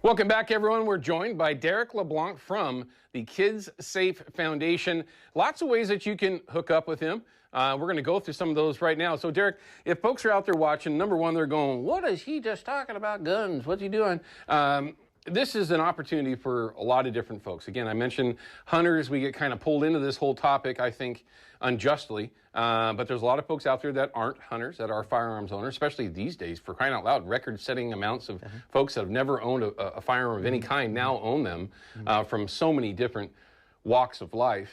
Welcome back, everyone. We're joined by Derek LeBlanc from the Kids Safe Foundation. Lots of ways that you can hook up with him. We're going to go through some of those right now. So, Derek, if folks are out there watching, number one, they're going, what is he just talking about guns? What's he doing? This is an opportunity for a lot of different folks. Again, I mentioned hunters. We get kind of pulled into this whole topic, I think, unjustly. But there's a lot of folks out there that aren't hunters, that are firearms owners, especially these days, for crying out loud. Record-setting amounts of folks that have never owned a firearm of any kind now own them from so many different walks of life,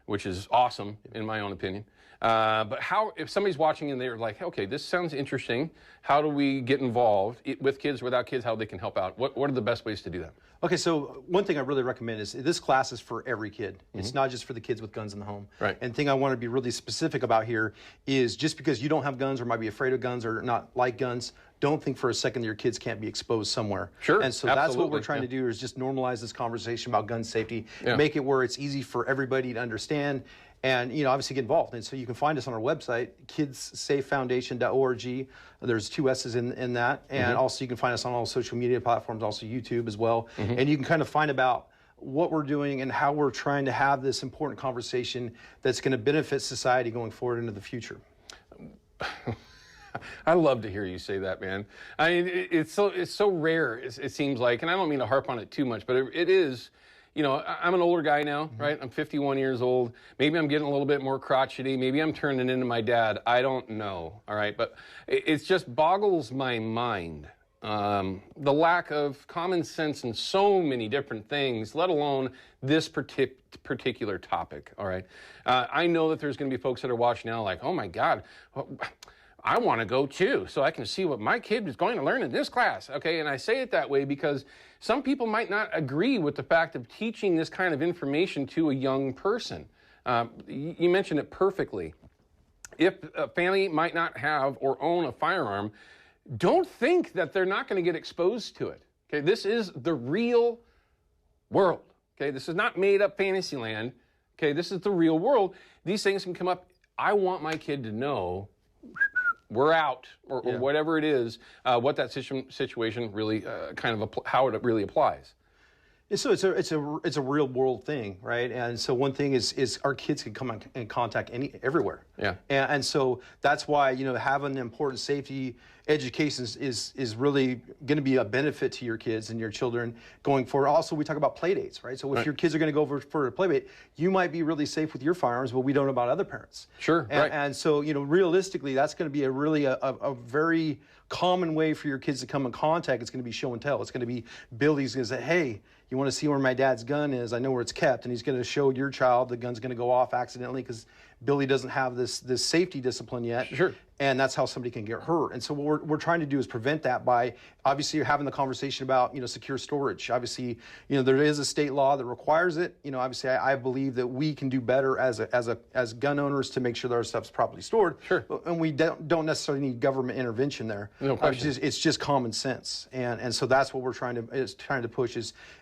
which is awesome, in my own opinion. But how, if somebody's watching and they're like, okay, this sounds interesting, how do we get involved with kids, without kids, how they can help out? What are the best ways to do that? Okay, so one thing I really recommend is this class is for every kid. It's not just for the kids with guns in the home. Right. And the thing I want to be really specific about here is just because you don't have guns or might be afraid of guns or not like guns, don't think for a second that your kids can't be exposed somewhere. Sure, and so that's what we're trying to do, is just normalize this conversation about gun safety, make it where it's easy for everybody to understand, and obviously get involved. And so you can find us on our website, kidssafefoundation.org. There's 2 S's in that, and also you can find us on all social media platforms, also YouTube as well. And you can kind of find about what we're doing and how we're trying to have this important conversation that's going to benefit society going forward into the future. I love to hear you say that, man. I mean, it's so rare, it seems like, and I don't mean to harp on it too much, but it is. I'm an older guy now, right? I'm 51 years old. Maybe I'm getting a little bit more crotchety. Maybe I'm turning into my dad. I don't know, all right? But it just boggles my mind, the lack of common sense in so many different things, let alone this particular topic, all right? I know that there's going to be folks that are watching now like, oh, my God, I want to go too, so I can see what my kid is going to learn in this class, okay? And I say it that way because some people might not agree with the fact of teaching this kind of information to a young person. You mentioned it perfectly. If a family might not have or own a firearm, don't think that they're not going to get exposed to it, okay? This is the real world, okay? This is not made-up fantasy land, okay? This is the real world. These things can come up. I want my kid to know we're out, or whatever it is, what that situation really how it really applies. So it's a real world thing, right? And so one thing is our kids can come in contact everywhere. Yeah. And so that's why having important safety education is really going to be a benefit to your kids and your children going forward. Also, we talk about play dates, right? So if your kids are going to go for a play date, you might be really safe with your firearms, but we don't know about other parents. Sure. And so realistically, that's going to be a very common way for your kids to come in contact. It's going to be show and tell. It's going to be Billy's going to say, hey, you want to see where my dad's gun is? I know where it's kept. And he's going to show your child the gun's going to go off accidentally because Billy doesn't have this safety discipline yet. Sure. And that's how somebody can get hurt. And so what we're trying to do is prevent that by, obviously, you're having the conversation about, secure storage. Obviously, there is a state law that requires it. Obviously, I believe that we can do better as gun owners to make sure that our stuff's properly stored. Sure. And we don't necessarily need government intervention there. No question. It's just common sense. And so that's what we're trying to push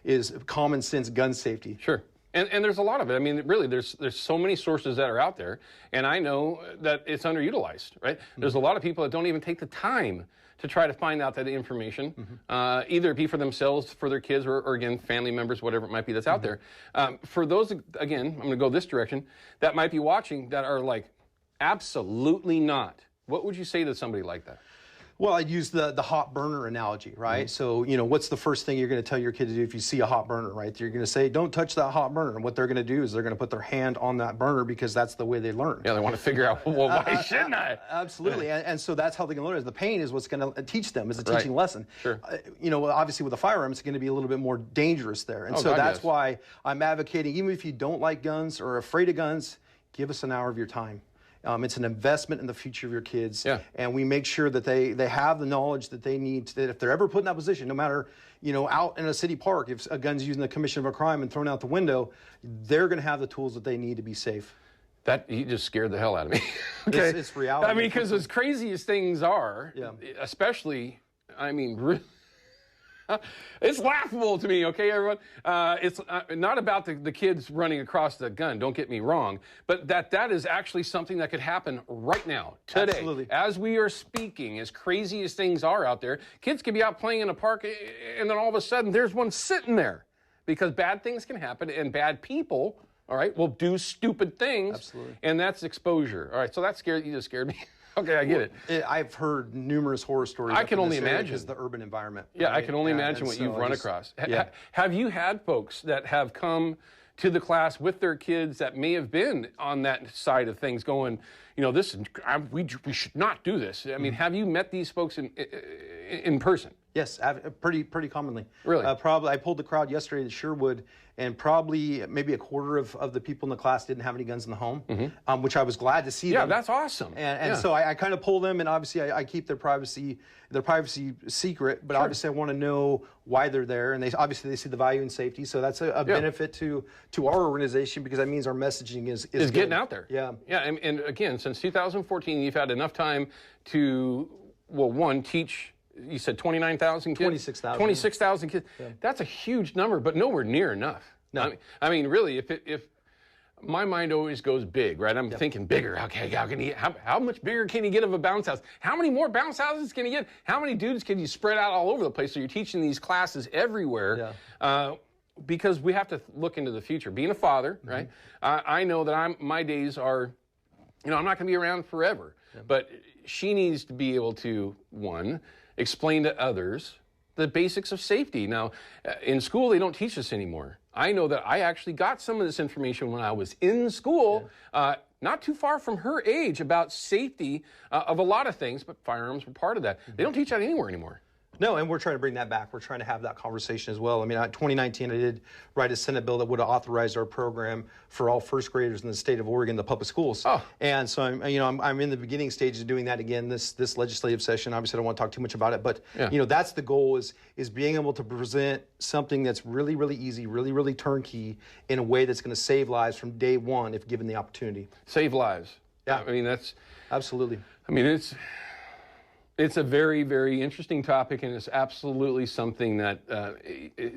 is common sense gun safety. Sure. And there's a lot of it. I mean, really, there's so many sources that are out there, and I know that it's underutilized, right? There's a lot of people that don't even take the time to try to find out that information, either be for themselves, for their kids, or again, family members, whatever it might be that's out there. For those, again, I'm going to go this direction, that might be watching that are like, absolutely not. What would you say to somebody like that? Well, I'd use the hot burner analogy, right? So, what's the first thing you're going to tell your kid to do if you see a hot burner, right? You're going to say, don't touch that hot burner. And what they're going to do is they're going to put their hand on that burner because that's the way they learn. Yeah, they want to figure out, well, why shouldn't I? Absolutely. And so that's how they can learn. Is the pain is what's going to teach them, is a teaching lesson. Sure. Obviously with a firearm, it's going to be a little bit more dangerous there. And so that's why I'm advocating, even if you don't like guns or are afraid of guns, give us an hour of your time. It's an investment in the future of your kids. Yeah. And we make sure that they have the knowledge that they need, that if they're ever put in that position, no matter, out in a city park, if a gun's used in the commission of a crime and thrown out the window, they're going to have the tools that they need to be safe. That, you just scared the hell out of me. Okay. It's reality. I mean, because as crazy as things are, especially, I mean, It's laughable to me, okay, everyone? It's not about the kids running across the gun, don't get me wrong, but that is actually something that could happen right now, today. Absolutely. As we are speaking, as crazy as things are out there, kids could be out playing in a park, and then all of a sudden there's one sitting there, because bad things can happen, and bad people, all right, will do stupid things. Absolutely. And that's exposure. All right, so you just scared me. Okay, I get it. I've heard numerous horror stories. I can only imagine. Because the urban environment. Yeah, right? I can only imagine what you've run across. Yeah. Have you had folks that have come to the class with their kids that may have been on that side of things going, we should not do this? I mean, have you met these folks in person? Yes, pretty commonly. Really? Probably, I pulled the crowd yesterday at Sherwood, and probably maybe a quarter of the people in the class didn't have any guns in the home, which I was glad to see. Yeah, them. That's awesome. And so I kind of pull them, and obviously I keep their privacy secret, but obviously I want to know why they're there, and they see the value in safety. So that's a benefit to our organization, because that means our messaging is getting out there. Yeah. Yeah, and again, since 2014, you've had enough time to, teach. You said 29,000 kids? 26,000. 26,000 kids. Yeah. That's a huge number, but nowhere near enough. No. I mean, really, if my mind always goes big, right? I'm thinking bigger. Okay, how much bigger can you get of a bounce house? How many more bounce houses can you get? How many dudes can you spread out all over the place? So you're teaching these classes everywhere. Yeah. Because we have to look into the future. Being a father, right? I know that my days are, I'm not going to be around forever. Yeah. But she needs to be able to, explain to others the basics of safety. Now, in school, they don't teach this anymore. I know that I actually got some of this information when I was in school, not too far from her age, about safety of a lot of things, but firearms were part of that. They don't teach that anywhere anymore. No, and we're trying to bring that back. We're trying to have that conversation as well. I mean, in 2019, I did write a Senate bill that would have authorized our program for all first graders in the state of Oregon, the public schools. Oh. And so I'm in the beginning stages of doing that again this legislative session. Obviously, I don't want to talk too much about it, but that's the goal is being able to present something that's really, really easy, really, really turnkey in a way that's going to save lives from day one if given the opportunity. Save lives. Yeah. I mean, that's absolutely. I mean, it's a very, very interesting topic, and it's absolutely something that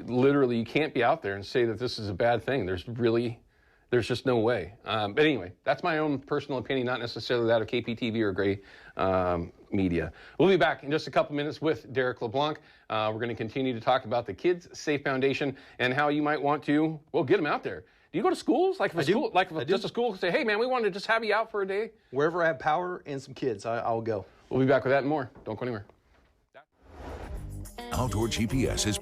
literally you can't be out there and say that this is a bad thing. There's just no way. But anyway, that's my own personal opinion, not necessarily that of KPTV or Gray Media. We'll be back in just a couple minutes with Derek LeBlanc. We're going to continue to talk about the Kids Safe Foundation and how you might want to, get them out there. Do you go to schools? Just a school say, hey, man, we wanted to just have you out for a day? Wherever I have power and some kids, I'll go. We'll be back with that and more. Don't go anywhere. Outdoor GPS is